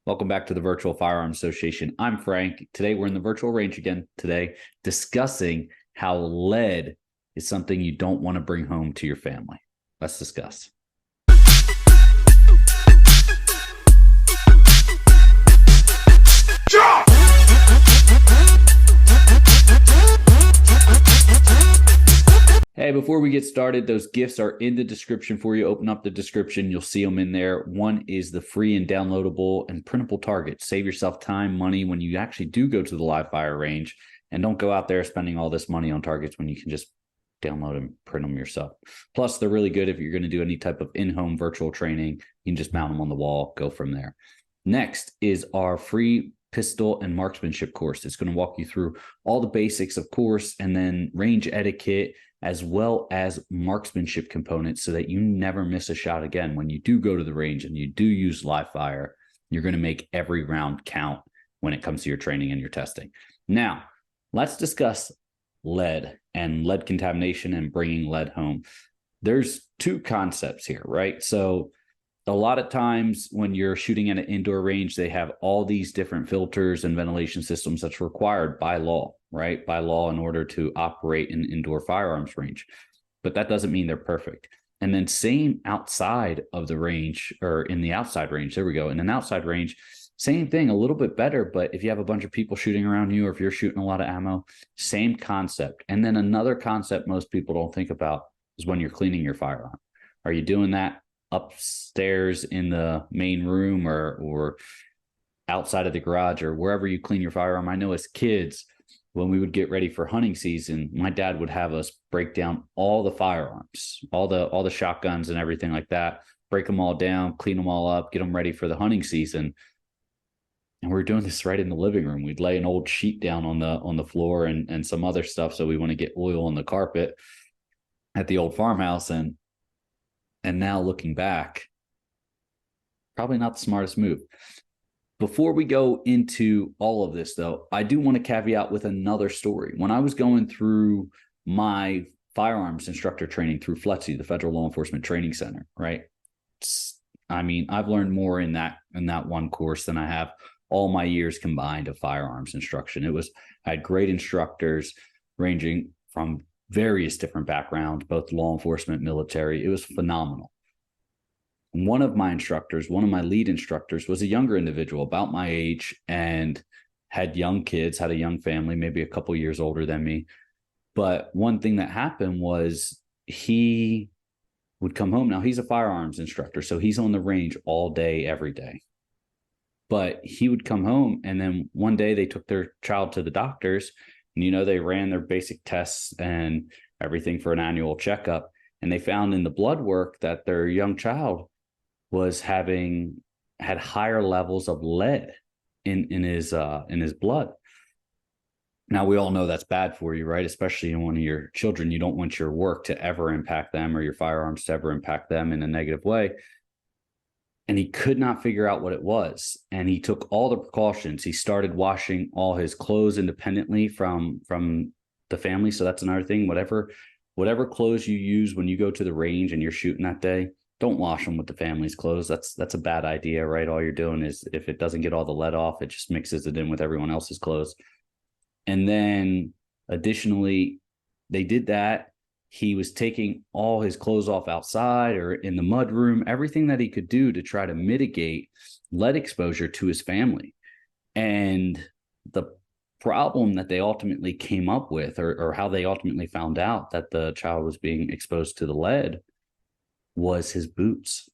Welcome back to the Virtual Firearms Association. I'm Frank. Today we're in the virtual range again discussing how lead is something you don't want to bring home to your family. Let's discuss. Hey, before we get started, those gifts are in the description for you. Open up the description. You'll see them in there. One is the free and downloadable and printable targets. Save yourself time, money when you actually do go to the live fire range, and don't go out there spending all this money on targets when you can just download and print them yourself. Plus, they're really good if you're going to do any type of in-home virtual training. You can just mount them on the wall, go from there. Next is our free pistol and marksmanship course. It's going to walk you through all the basics, of course, and then range etiquette, as well as marksmanship components so that you never miss a shot again. When you do go to the range and you do use live fire, you're going to make every round count when it comes to your training and your testing. Now, let's discuss lead and lead contamination and bringing lead home. There's two concepts here, right? So a lot of times when you're shooting at an indoor range, they have all these different filters and ventilation systems that's required by law, right? By law in order to operate an indoor firearms range. But that doesn't mean they're perfect. And then same outside of the range, or in the outside range, there we go. In an outside range, same thing, a little bit better. But if you have a bunch of people shooting around you, or if you're shooting a lot of ammo, same concept. And then another concept most people don't think about is when you're cleaning your firearm. Are you doing that upstairs in the main room or outside of the garage or wherever you clean your firearm? I know as kids, when we would get ready for hunting season, my dad would have us break down all the firearms, all the shotguns and everything like that, break them all down, clean them all up, get them ready for the hunting season. And we're doing this right in the living room. We'd lay an old sheet down on the floor and some other stuff, so we want to get oil on the carpet at the old farmhouse. And now looking back, probably not the smartest move. Before we go into all of this, though, I do want to caveat with another story. When I was going through my firearms instructor training through FLETC, the Federal Law Enforcement Training Center, right? I've learned more in that one course than I have all my years combined of firearms instruction. I had great instructors ranging from various different backgrounds, both law enforcement, military. It was phenomenal. And one of my lead instructors, was a younger individual about my age and had young kids, had a young family, maybe a couple years older than me. But one thing that happened was he would come home. Now, he's a firearms instructor, so he's on the range all day, every day. But he would come home, and then one day they took their child to the doctors. And, they ran their basic tests and everything for an annual checkup. And they found in the blood work that their young child had higher levels of lead in his blood. Now, we all know that's bad for you, right? Especially in one of your children. You don't want your work to ever impact them, or your firearms to ever impact them in a negative way. And he could not figure out what it was. And he took all the precautions. He started washing all his clothes independently from the family. So that's another thing. Whatever clothes you use when you go to the range and you're shooting that day, don't wash them with the family's clothes. That's a bad idea, right? All you're doing is, if it doesn't get all the lead off, it just mixes it in with everyone else's clothes. And then additionally, they did that. He was taking all his clothes off outside or in the mud room, everything that he could do to try to mitigate lead exposure to his family. And the problem that they ultimately came up with, or how they ultimately found out that the child was being exposed to the lead, was his boots,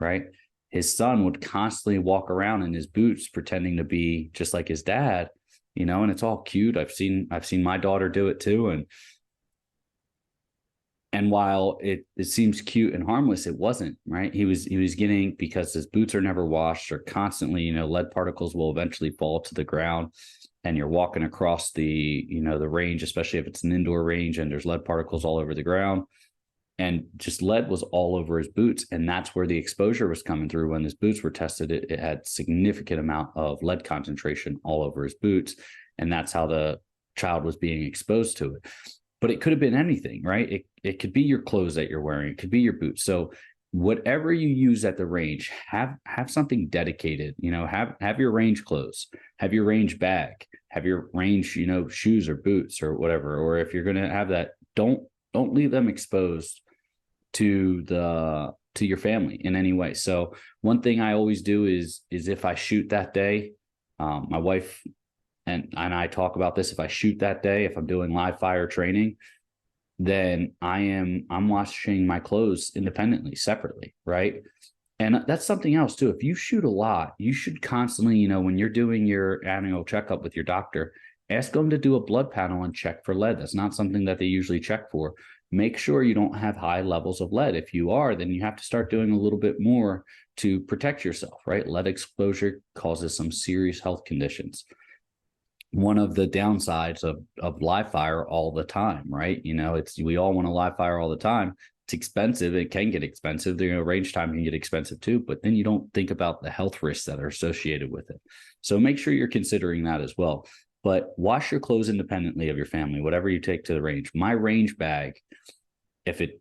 right? His son would constantly walk around in his boots pretending to be just like his dad, and it's all cute. I've seen my daughter do it too. And while it seems cute and harmless, it wasn't, right? He was getting, because his boots are never washed, or constantly, lead particles will eventually fall to the ground, and you're walking across the range, especially if it's an indoor range and there's lead particles all over the ground, and just lead was all over his boots. And that's where the exposure was coming through. When his boots were tested, it had significant amount of lead concentration all over his boots. And that's how the child was being exposed to it. But it could have been anything, right? It could be your clothes that you're wearing. It could be your boots. So whatever you use at the range, have something dedicated. Have your range clothes, have your range bag, have your range, shoes or boots or whatever. Or if you're going to have that, don't leave them exposed to your family in any way. So one thing I always do is if I shoot that day, my wife and I talk about this. If I shoot that day, if I'm doing live fire training, then I'm washing my clothes independently, separately, right? And that's something else too. If you shoot a lot, you should constantly, when you're doing your annual checkup with your doctor, ask them to do a blood panel and check for lead. That's not something that they usually check for. Make sure you don't have high levels of lead. If you are, then you have to start doing a little bit more to protect yourself, right? Lead exposure causes some serious health conditions. One of the downsides of live fire all the time, right? We all want to live fire all the time. It's expensive. It can get expensive. Range time can get expensive too, but then you don't think about the health risks that are associated with it. So make sure you're considering that as well. But wash your clothes independently of your family, whatever you take to the range. My range bag, if it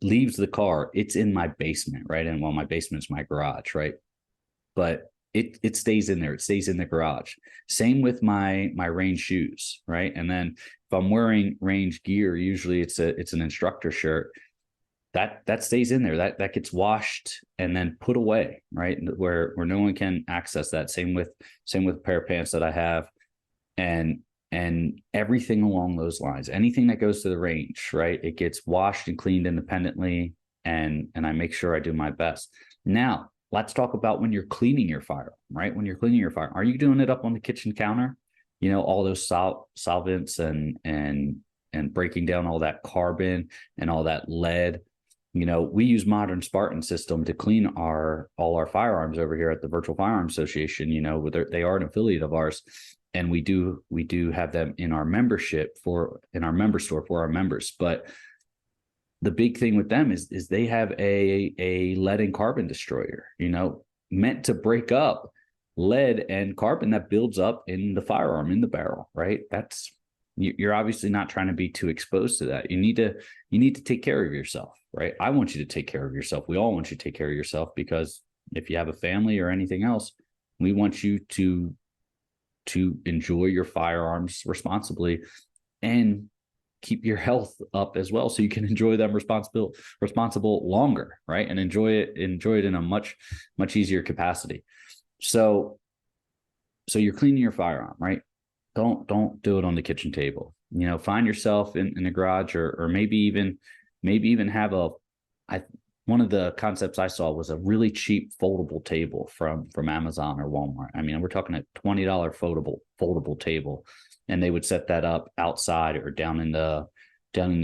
leaves the car, it's in my basement, right? And my basement's my garage, right? But it stays in there. It stays in the garage. Same with my range shoes, right? And then if I'm wearing range gear, usually it's an instructor shirt, that stays in there. That gets washed and then put away, right? Where no one can access that. Same with a pair of pants that I have, and everything along those lines. Anything that goes to the range, right? It gets washed and cleaned independently, and I make sure I do my best. Now, let's talk about when you're cleaning your firearm, right? When you're cleaning your firearm, are you doing it up on the kitchen counter? All those solvents and breaking down all that carbon and all that lead. We use Modern Spartan system to clean all our firearms over here at the Virtual Firearms Association. They are an affiliate of ours, and we do have them in our membership in our member store for our members. But the big thing with them is they have a lead and carbon destroyer, meant to break up lead and carbon that builds up in the firearm, in the barrel, right? You're obviously not trying to be too exposed to that. You need to take care of yourself, right? I want you to take care of yourself. We all want you to take care of yourself, because if you have a family or anything else, we want you to enjoy your firearms responsibly and keep your health up as well, so you can enjoy them responsible longer, right? And enjoy it in a much easier capacity. So you're cleaning your firearm, right? Don't do it on the kitchen table. Find yourself in a garage, or maybe even have one of the concepts I saw was a really cheap foldable table from Amazon or Walmart. I mean, we're talking a $20 foldable table, and they would set that up outside or down in the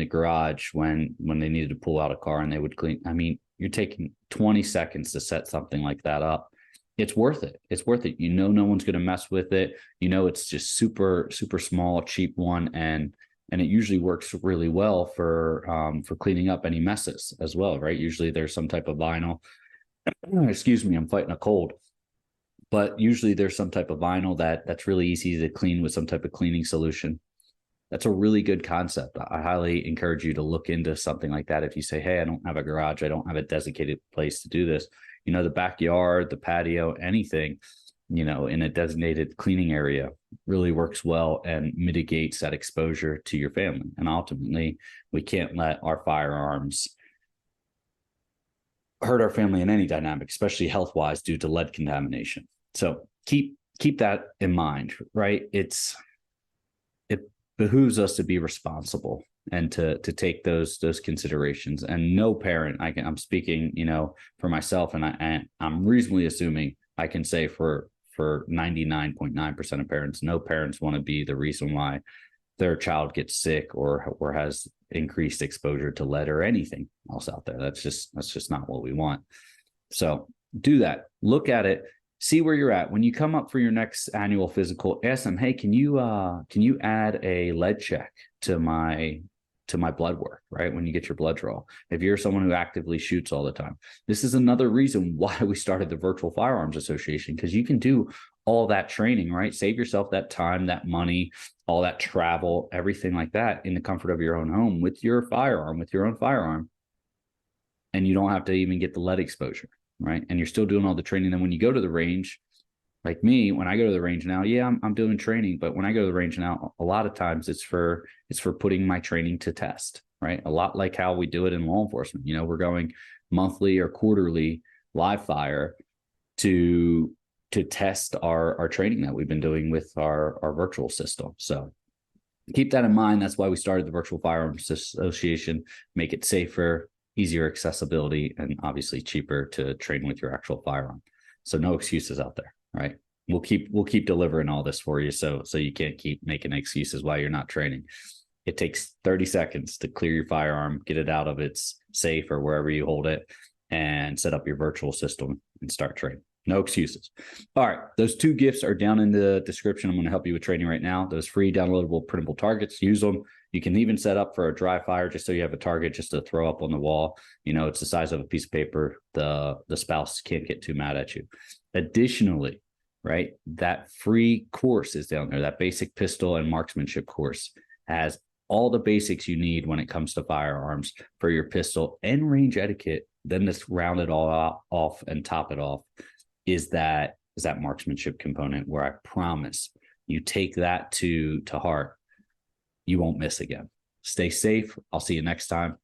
garage when they needed to pull out a car, and they would clean. I mean, you're taking 20 seconds to set something like that up. It's worth it. It's worth it. No one's going to mess with it. It's just super, super small, cheap one. And it usually works really well for cleaning up any messes as well, right? Usually there's some type of vinyl. Excuse me, I'm fighting a cold. But usually there's some type of vinyl that's really easy to clean with some type of cleaning solution. That's a really good concept. I highly encourage you to look into something like that. If you say, hey, I don't have a garage, I don't have a designated place to do this, the backyard, the patio, anything, in a designated cleaning area really works well and mitigates that exposure to your family. And ultimately, we can't let our firearms hurt our family in any dynamic, especially health-wise, due to lead contamination. So keep that in mind, right? It behooves us to be responsible and to take those considerations. And no parent, I'm speaking, for myself, and I'm reasonably assuming I can say for 99.9% of parents, no parents want to be the reason why their child gets sick or has increased exposure to lead or anything else out there. That's just not what we want. So do that. Look at it. See where you're at. When you come up for your next annual physical, ask them, hey, can you add a lead check to my blood work, right? When you get your blood draw, if you're someone who actively shoots all the time. This is another reason why we started the Virtual Firearms Association, because you can do all that training, right? Save yourself that time, that money, all that travel, everything like that in the comfort of your own home with your own firearm, and you don't have to even get the lead exposure, right? And you're still doing all the training. Then when you go to the range, like me, when I go to the range now, yeah, I'm doing training, but when I go to the range now, a lot of times it's for putting my training to test, right? A lot like how we do it in law enforcement. We're going monthly or quarterly live fire to test our training that we've been doing with our virtual system. So keep that in mind. That's why we started the Virtual Firearms Association, make it safer, easier accessibility, and obviously cheaper to train with your actual firearm. So no excuses out there, right? We'll keep delivering all this for you, so you can't keep making excuses why you're not training. It takes 30 seconds to clear your firearm, get it out of its safe or wherever you hold it, and set up your virtual system and start training. No excuses. All right. Those 2 gifts are down in the description. I'm going to help you with training right now. Those free downloadable printable targets, use them. You can even set up for a dry fire just so you have a target just to throw up on the wall. It's the size of a piece of paper. The spouse can't get too mad at you. Additionally, right, that free course is down there. That basic pistol and marksmanship course has all the basics you need when it comes to firearms for your pistol and range etiquette. Then to round it all off and top it off is that marksmanship component, where I promise you take that to heart. You won't miss again. Stay safe. I'll see you next time.